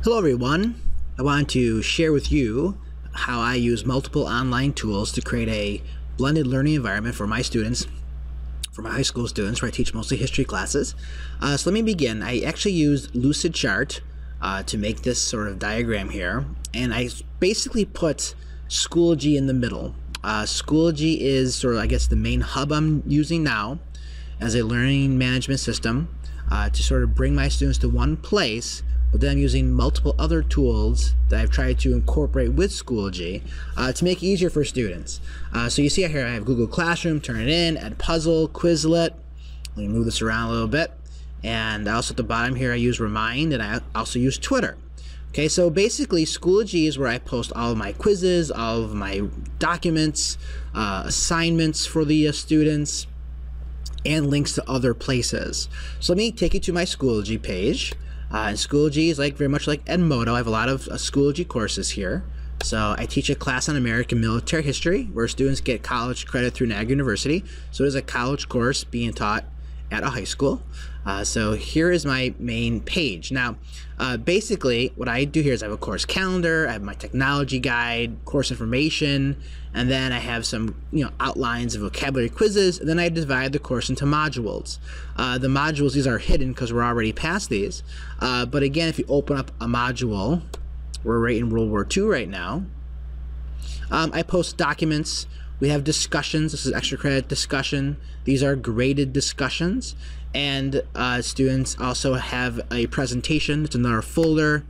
Hello everyone. I want to share with you how I use multiple online tools to create a blended learning environment for my students, for my high school students, where I teach mostly history classes. So let me begin. I actually used Lucidchart to make this sort of diagram here, and I basically put Schoology in the middle. Schoology is sort of, I guess, the main hub I'm using now as a learning management system to sort of bring my students to one place, but then I'm using multiple other tools that I've tried to incorporate with Schoology to make it easier for students. So you see here I have Google Classroom, Turnitin, Edpuzzle, Quizlet. Let me move this around a little bit. And also at the bottom here I use Remind, and I also use Twitter. Okay, so basically Schoology is where I post all of my quizzes, all of my documents, assignments for the students, and links to other places. So let me take you to my Schoology page. And Schoology is very much like Edmodo. I have a lot of Schoology courses here. So I teach a class on American military history where students get college credit through Niagara University. So it is a college course being taught at a high school. So here is my main page. Now, basically what I do here is I have a course calendar, I have my technology guide, course information, and then I have some outlines of vocabulary quizzes, and then I divide the course into modules. The modules, these are hidden because we're already past these. But again, if you open up a module, we're right in World War II right now. I post documents. We have discussions. This is extra credit discussion. These are graded discussions. And students also have a presentation. It's another folder.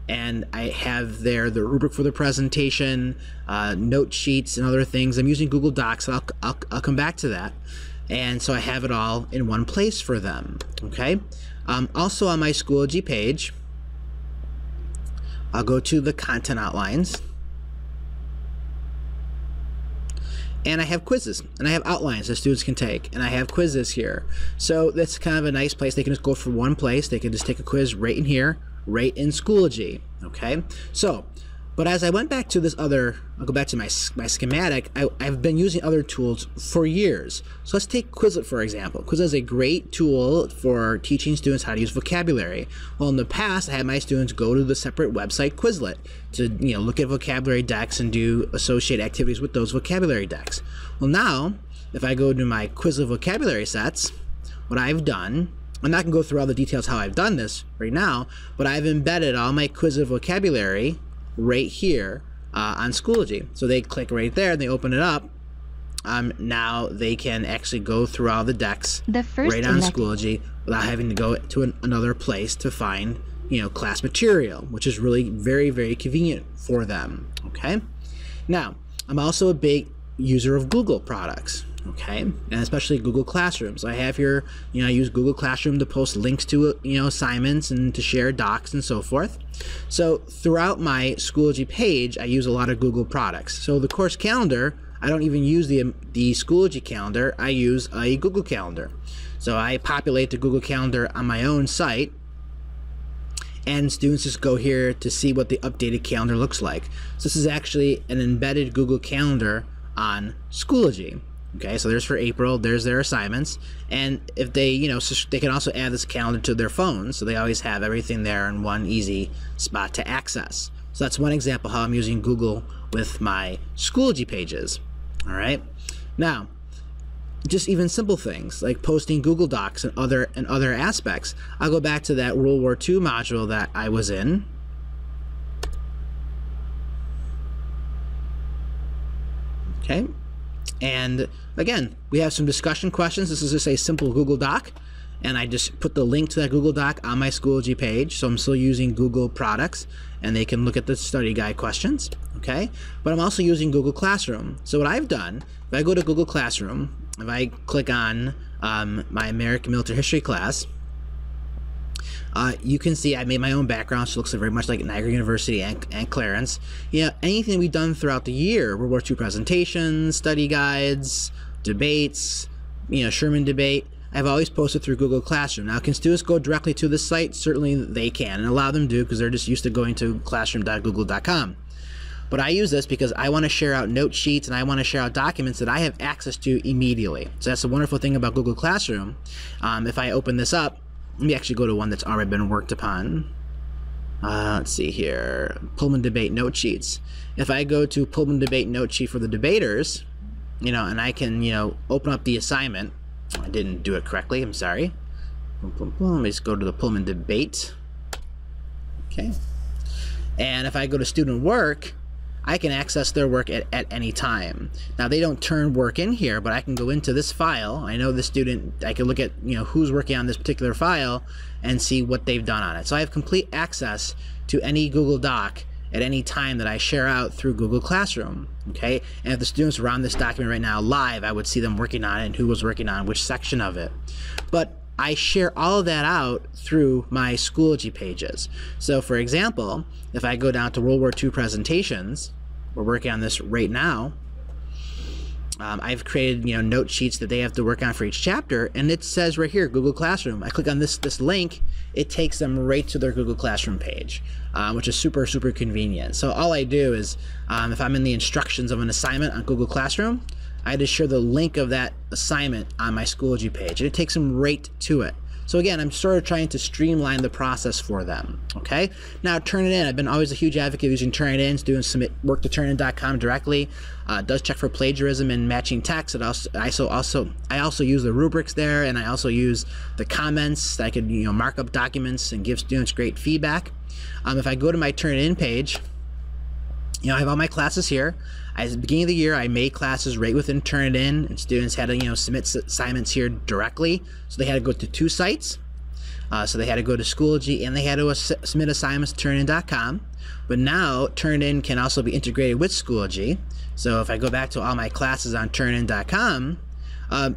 And I have there the rubric for the presentation, note sheets, and other things. I'm using Google Docs. I'll come back to that. And so I have it all in one place for them. Okay. Also on my Schoology page, I'll go to the content outlines. And I have quizzes, and I have outlines that students can take, and I have quizzes here. So that's kind of a nice place. They can just go from one place. They can just take a quiz right in here, right in Schoology, okay? So, but as I went back to this other, I'll go back to my schematic, I've been using other tools for years. So let's take Quizlet, for example. Quizlet is a great tool for teaching students how to use vocabulary. Well, in the past, I had my students go to the separate website Quizlet to look at vocabulary decks and do associate activities with those vocabulary decks. Well, now, if I go to my Quizlet vocabulary sets, what I've done, I'm not going to go through all the details how I've done this right now, but I've embedded all my Quizlet vocabulary right here on Schoology. So they click right there and they open it up. Now they can actually go through all the decks right on Schoology without having to go to another place to find class material, which is really very, very convenient for them. Okay. Now, I'm also a big user of Google products. Okay, and especially Google Classroom. So I have here, I use Google Classroom to post links to, assignments and to share docs and so forth. So throughout my Schoology page, I use a lot of Google products. So the course calendar, I don't even use the Schoology calendar. I use a Google Calendar. So I populate the Google Calendar on my own site, and students just go here to see what the updated calendar looks like. So this is actually an embedded Google Calendar on Schoology. Okay, so there's for April, there's their assignments, and if they, they can also add this calendar to their phone, so they always have everything there in one easy spot to access. So that's one example how I'm using Google with my Schoology pages. All right, now, just even simple things like posting Google Docs and other aspects. I'll go back to that World War II module that I was in. Okay. And again, we have some discussion questions. This is just a simple Google Doc, and I just put the link to that Google Doc on my Schoology page. So I'm still using Google products, and they can look at the study guide questions. Okay, but I'm also using Google Classroom. So what I've done, if I go to Google Classroom, if I click on my American military history class, you can see I made my own background, so it looks very much like Niagara University and Clarence. Anything we've done throughout the year, World War II presentations, study guides, debates, Sherman debate, I've always posted through Google Classroom. Now, can students go directly to the site? Certainly they can, and a lot of them do because they're just used to going to classroom.google.com. But I use this because I want to share out note sheets and I want to share out documents that I have access to immediately. So that's the wonderful thing about Google Classroom. If I open this up, let me actually go to one that's already been worked upon. let's see here, Pullman debate note sheets. If I go to Pullman debate note sheet for the debaters, and I can, open up the assignment. I didn't do it correctly, I'm sorry. Boom, boom, boom. Let me just go to the Pullman debate. Okay. And if I go to student work, I can access their work at any time. Now, they don't turn work in here, but I can go into this file. I know the student, I can look at, who's working on this particular file and see what they've done on it. So I have complete access to any Google Doc at any time that I share out through Google Classroom, okay? And if the students were on this document right now live, I would see them working on it and who was working on which section of it. But I share all of that out through my Schoology pages. So for example, if I go down to World War II presentations, we're working on this right now. I've created note sheets that they have to work on for each chapter, and it says right here Google Classroom. I click on this link, it takes them right to their Google Classroom page, which is super convenient. So all I do is if I'm in the instructions of an assignment on Google Classroom, I just share the link of that assignment on my Schoology page, and it takes them right to it. So again, I'm sort of trying to streamline the process for them, okay? Now, Turnitin, I've been always a huge advocate of using Turnitin. Students submit work to Turnitin.com directly. It does check for plagiarism and matching text. I also use the rubrics there, and I also use the comments that I could mark up documents and give students great feedback. If I go to my Turnitin page, I have all my classes here. At the beginning of the year, I made classes right within Turnitin, and students had to submit assignments here directly. So they had to go to two sites. So they had to go to Schoology, and they had to submit assignments to Turnitin.com. But now Turnitin can also be integrated with Schoology. So if I go back to all my classes on Turnitin.com,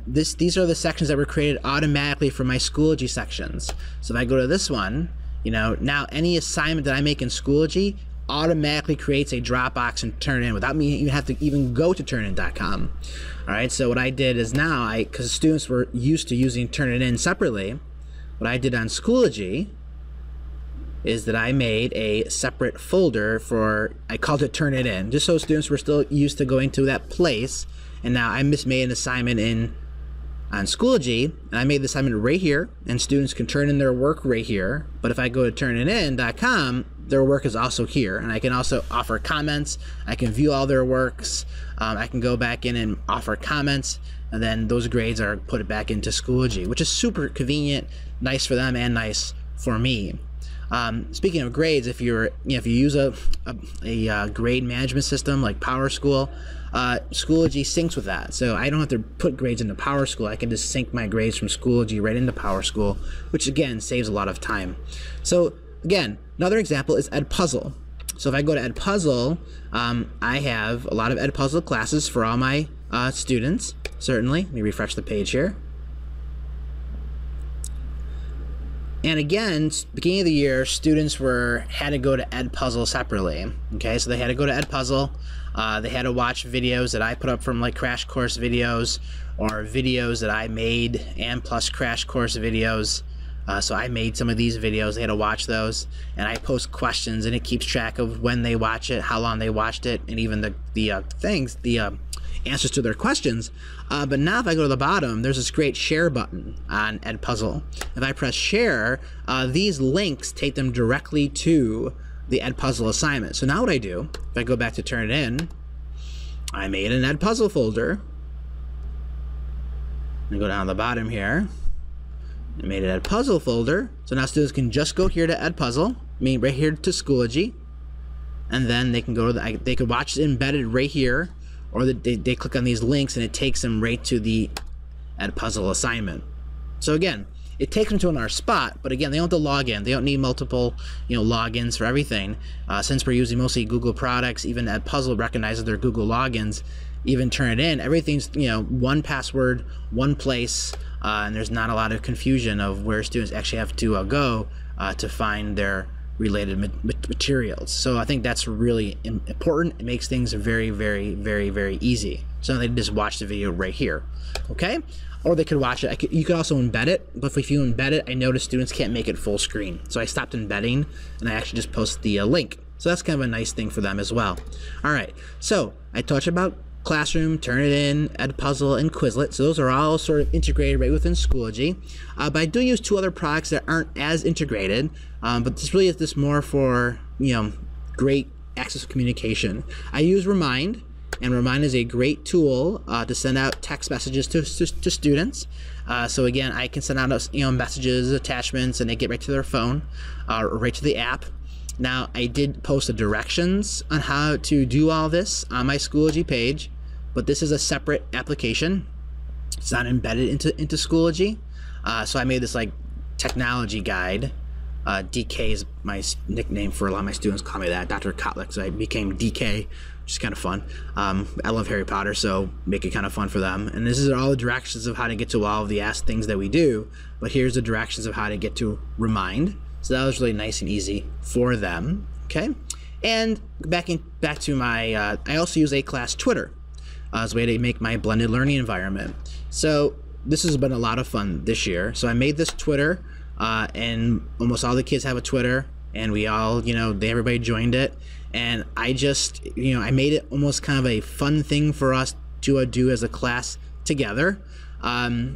these are the sections that were created automatically for my Schoology sections. So if I go to this one, now any assignment that I make in Schoology automatically creates a Dropbox and Turnitin without me even have to even go to Turnitin.com. All right, so what I did is now, because students were used to using Turnitin separately, what I did on Schoology is that I made a separate folder I called it Turnitin, just so students were still used to going to that place. And now I just made an assignment on Schoology, and I made the assignment right here, and students can turn in their work right here. But if I go to Turnitin.com, their work is also here, and I can also offer comments. I can view all their works. I can go back in and offer comments, and then those grades are put back into Schoology, which is super convenient, nice for them and nice for me. Speaking of grades, if you use a grade management system like PowerSchool, Schoology syncs with that. So I don't have to put grades into PowerSchool. I can just sync my grades from Schoology right into PowerSchool, which again saves a lot of time. So again, another example is Edpuzzle. So if I go to Edpuzzle, I have a lot of Edpuzzle classes for all my students. Certainly, let me refresh the page here. And again, beginning of the year, students had to go to Edpuzzle separately. Okay, so they had to go to Edpuzzle. They had to watch videos that I put up from like crash course videos, or videos that I made and plus crash course videos. So I made some of these videos. They had to watch those, and I post questions, and it keeps track of when they watch it, how long they watched it, and even the answers to their questions. But now if I go to the bottom, there's this great share button on Edpuzzle. If I press share, these links take them directly to the Edpuzzle assignment. So now what I do, if I go back to Turnitin, I made an Edpuzzle folder. I go down the bottom here. I made an Edpuzzle folder. So now students can just go here to Edpuzzle, right here to Schoology, and then they can go to they could watch it embedded right here, or they click on these links and it takes them right to the Edpuzzle assignment. So again, it takes them to another spot, but again, they don't have to log in. They don't need multiple logins for everything. Since we're using mostly Google products, even Edpuzzle recognizes their Google logins. Even Turnitin, everything's one password, one place, and there's not a lot of confusion of where students actually have to go to find their related materials. So I think that's really important. It makes things very, very, very, very easy. So they just watch the video right here, okay? Or they could watch it. You could also embed it, but if you embed it, I noticed students can't make it full screen. So I stopped embedding, and I actually just post the link. So that's kind of a nice thing for them as well. All right, so I talked about Classroom, Turnitin, Edpuzzle, and Quizlet. So those are all sort of integrated right within Schoology. But I do use 2 other products that aren't as integrated. But this really is just more for, great access to communication. I use Remind, and Remind is a great tool to send out text messages to students. So again, I can send out messages, attachments, and they get right to their phone or right to the app. Now, I did post the directions on how to do all this on my Schoology page, but this is a separate application. It's not embedded into Schoology. So I made this like technology guide. DK is my nickname for a lot of my students call me that, Dr. Kotlik, so I became DK, which is kind of fun. I love Harry Potter, so make it kind of fun for them. And this is all the directions of how to get to all of the things that we do, but here's the directions of how to get to Remind. So that was really nice and easy for them, okay? And back to my, I also use A-Class Twitter as a way to make my blended learning environment. So this has been a lot of fun this year. So I made this Twitter, and almost all the kids have a Twitter, and we all, everybody joined it. And I just, I made it almost kind of a fun thing for us to do as a class together,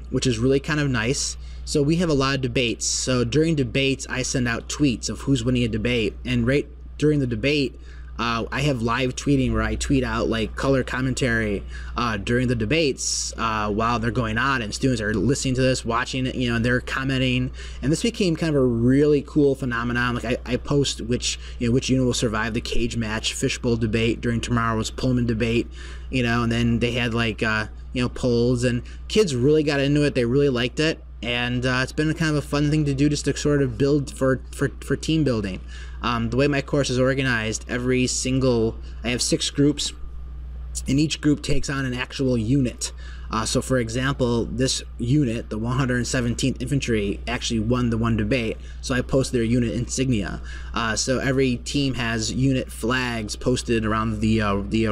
which is really kind of nice. So we have a lot of debates. So during debates, I send out tweets of who's winning a debate. And right during the debate, I have live tweeting where I tweet out like color commentary during the debates while they're going on, and students are listening to this, watching it, and they're commenting. And this became kind of a really cool phenomenon. Like I post which unit will survive the cage match fishbowl debate during tomorrow's Pullman debate, and then they had like polls, and kids really got into it. They really liked it. And it's been kind of a fun thing to do, just to sort of build for team building. The way my course is organized, I have 6 groups, and each group takes on an actual unit. So for example, this unit, the 117th Infantry, actually won the one debate, so I posted their unit insignia. So every team has unit flags posted around the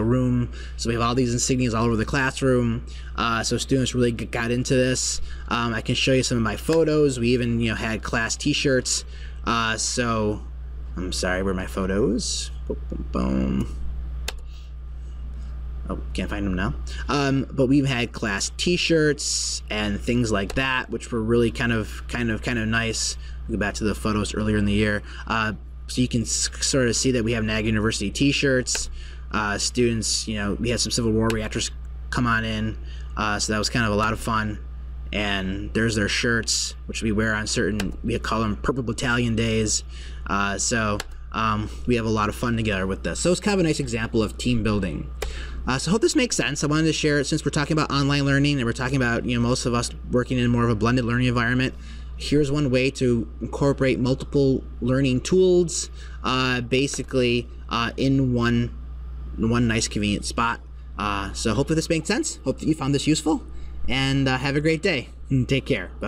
room, so we have all these insignias all over the classroom. So students really got into this. I can show you some of my photos. We even had class t-shirts. So I'm sorry, where are my photos? Boom, boom, boom. Oh, can't find them now. But we've had class t-shirts and things like that, which were really kind of nice. We'll go back to the photos earlier in the year. So you can sort of see that we have NAG University t-shirts. Students, we had some Civil War reactors come on in. So that was kind of a lot of fun. And there's their shirts, which we wear on we call them Purple Battalion days. So we have a lot of fun together with this. So it's kind of a nice example of team building. So I hope this makes sense. I wanted to share it since we're talking about online learning, and we're talking about most of us working in more of a blended learning environment. Here's one way to incorporate multiple learning tools, basically in one nice convenient spot. So hopefully this makes sense. Hope that you found this useful, and have a great day. Take care. Bye.